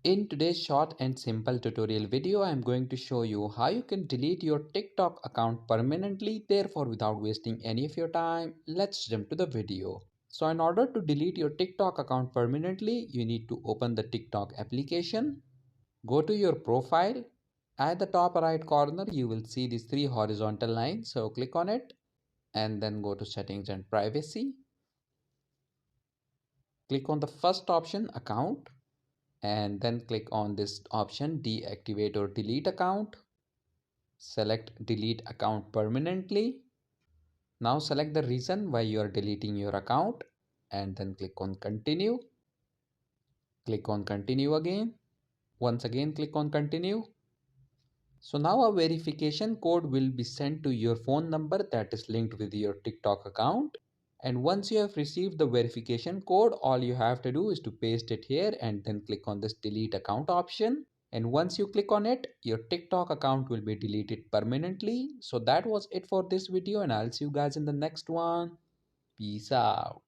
In today's short and simple tutorial video, I am going to show you how you can delete your TikTok account permanently, therefore without wasting any of your time. Let's jump to the video. So in order to delete your TikTok account permanently, you need to open the TikTok application. Go to your profile. At the top right corner, you will see these three horizontal lines. So click on it and then go to settings and privacy. Click on the first option, account, and then click on this option, deactivate or delete account. Select delete account permanently. Now select the reason why you are deleting your account and then click on continue. Click on continue again. Once again click on continue. So now a verification code will be sent to your phone number that is linked with your TikTok account. And once you have received the verification code, all you have to do is to paste it here and then click on this delete account option. And once you click on it, your TikTok account will be deleted permanently. So that was it for this video, and I'll see you guys in the next one. Peace out.